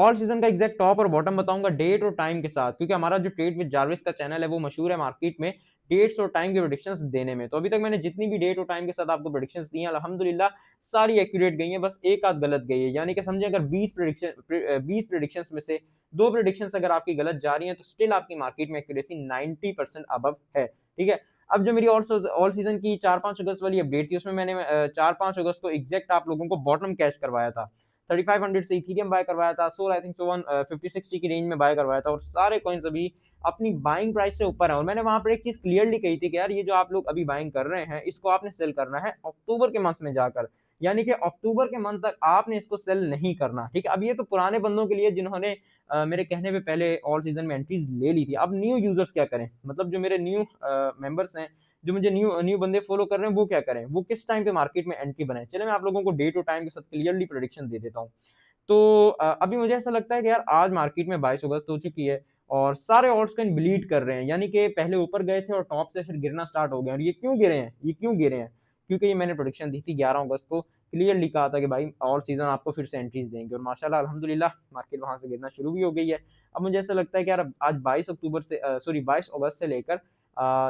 All season का exact top और bottom बताऊंगा डेट और टाइम के साथ, क्योंकि हमारा जो ट्रेड विद जारविस का चैनल है वो मशहूर है मार्केट में डेट्स और टाइम की प्रोडिक्शंस देने में। तो अभी तक मैंने जितनी भी डेट और टाइम के साथ आपको प्रोडिक्शंस दी हैं अल्हम्दुलिल्लाह सारी एक्यूरेट गई हैं, बस एक आध गलत गई है। यानी कि समझे अगर 20 प्रोडिक्शंस में से 2 प्रोडिक्शंस अगर आपकी गलत जा रही हैं तो स्टिल आपकी मार्केट में एक्यूरेसी 90% अबव है। ठीक है। अब जो मेरी ऑल सीजन की 4-5 अगस्त वाली अपडेट थी उसमें मैंने 4-5 अगस्त को एग्जैक्ट आप लोगों को बॉटम कैश करवाया था। 3500 से इथीरियम बाय करवाया था, सोल आई थिंक 50-60 की रेंज में बाय करवाया था, और सारे कॉइन्स अभी अपनी बाइंग प्राइस से ऊपर है। और मैंने वहां पर एक चीज क्लियरली कही थी कि यार ये जो आप लोग अभी बाइंग कर रहे हैं इसको आपने सेल करना है अक्टूबर के मंथ में जाकर, यानी कि अक्टूबर के मंथ तक आपने इसको सेल नहीं करना। ठीक है। अब ये तो पुराने बंदों के लिए जिन्होंने मेरे कहने पे पहले ऑल सीजन में एंट्रीज ले ली थी। अब न्यू यूजर्स क्या करें, मतलब जो मेरे न्यू मेंबर्स हैं, जो मुझे न्यू न्यू बंदे फॉलो कर रहे हैं, वो क्या करें, वो किस टाइम पे मार्केट में एंट्री बनाए। चले मैं आप लोगों को डेट और टाइम के साथ क्लियरली प्रेडिक्शन दे देता हूँ। तो अभी मुझे ऐसा लगता है कि यार आज मार्केट में 22 अगस्त हो चुकी है और सारे ऑल्ट्स कॉइन ब्लीड कर रहे हैं, यानी कि पहले ऊपर गए थे और टॉप से फिर गिरना स्टार्ट हो गए। और ये क्यों गिरे हैं, ये क्यों गिरे हैं, क्योंकि ये मैंने प्रोडिक्शन दी थी 11 अगस्त को, क्लियरली कहा था कि भाई ऑल सीजन आपको फिर से एंट्रीज देंगे, और माशाल्लाह अल्हम्दुलिल्लाह मार्केट वहां से गिरना शुरू भी हो गई है। अब मुझे ऐसा लगता है कि यार आज 22 अगस्त से लेकर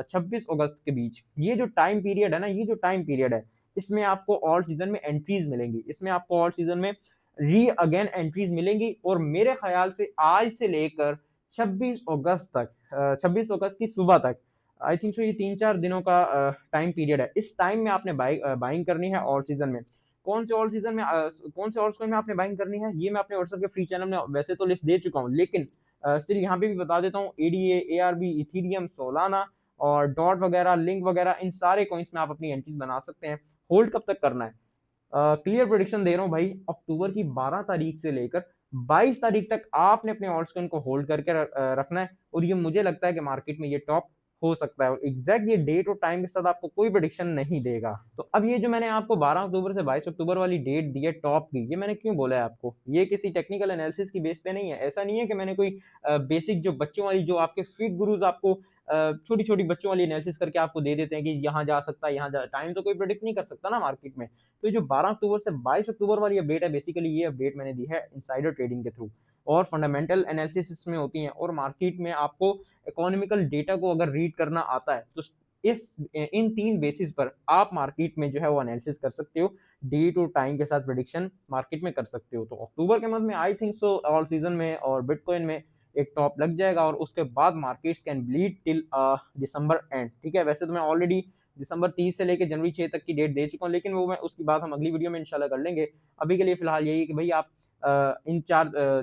26 अगस्त के बीच ये जो टाइम पीरियड है ना, ये जो टाइम पीरियड है इसमें आपको ऑल सीजन में एंट्रीज मिलेंगी, इसमें आपको ऑल सीजन में री अगेन एंट्रीज मिलेंगी। और मेरे ख्याल से आज से लेकर 26 अगस्त तक, 26 अगस्त की सुबह तक, आई थिंक सो ये 3-4 दिनों का टाइम पीरियड है। इस टाइम में आपने बाइंग करनी है ऑल सीजन में। कौन से ऑल सीजन में कौन से ऑल कॉइन में आपने बाइंग करनी है ये मैं अपने व्हाट्सएप के फ्री चैनल में वैसे तो लिस्ट दे चुका हूँ, लेकिन स्टिल यहाँ पे भी बता देता हूँ। एडीए, एआरबी, इथीरियम, सोलाना और डॉट वगैरह, लिंक वगैरह, इन सारे कॉइन्स में आप अपनी एंट्रीज बना सकते हैं। होल्ड कब तक करना है, क्लियर प्रोडिक्शन दे रहा हूं भाई, अक्टूबर की 12 तारीख से लेकर 22 तारीख तक आपने अपने ऑल्ट्स को होल्ड करके रखना है। और ये मुझे लगता है कि मार्केट में ये टॉप हो सकता है। एग्जैक्ट ये डेट और टाइम के साथ आपको कोई प्रोडिक्शन नहीं देगा। तो अब ये जो मैंने आपको 12 अक्टूबर से 22 अक्टूबर वाली डेट दी है टॉप की, ये मैंने क्यों बोला है आपको, ये किसी टेक्निकल एनालिसिस की बेस पे नहीं है। ऐसा नहीं है कि मैंने कोई बेसिक जो बच्चों वाली, जो आपके फिट गुरुज आपको छोटी छोटी बच्चों वाली एनालिसिस करके आपको दे देते हैं कि यहाँ जा सकता है, यहाँ जा, टाइम तो कोई प्रोडिक्ट नहीं कर सकता ना मार्केट में। तो ये जो 12 अक्टूबर से 22 अक्टूबर वाली अपडेट है, बेसिकली ये अपडेट मैंने दी है इनसाइडर ट्रेडिंग के थ्रू, और फंडामेंटल एनालिसिस इसमें होती हैं। और मार्केट में आपको इकोनॉमिकल डेटा को अगर रीड करना आता है तो इस इन 3 बेसिस पर आप मार्केट में जो है वो एनालिसिस कर सकते हो, डेट और टाइम के साथ प्रेडिक्शन मार्केट में कर सकते हो। तो अक्टूबर के मंथ में I think so all season में और बिटकॉइन में एक टॉप लग जाएगा, और उसके बाद markets can bleed till December and. ठीक है। वैसे तो मैं ऑलरेडी दिसंबर 30 से लेकर जनवरी 6 तक की डेट दे चुका हूँ, लेकिन वो मैं उसकी बात हम अगली वीडियो में इंशाल्लाह कर लेंगे। अभी के लिए फिलहाल यही कि भाई आप इन चार